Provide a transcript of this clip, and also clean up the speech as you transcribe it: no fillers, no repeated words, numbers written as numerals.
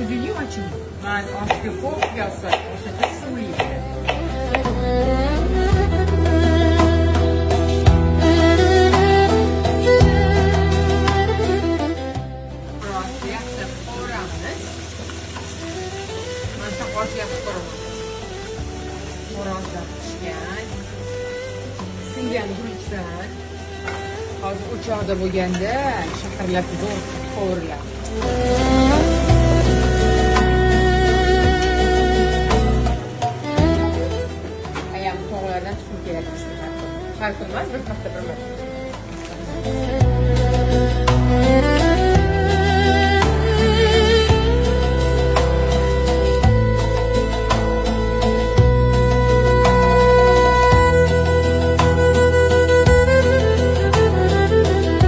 ko'zingni oching. Men oshga ko'p yozsa, o'sha suvli. Xo'rozlar pishgan, singan guruchdan hozir o'choqda bo'lganda shaharlab qovuriladi. Ayam tog'lardan tuxum kerak bizga. Har kun emas, bir hafta bir marta.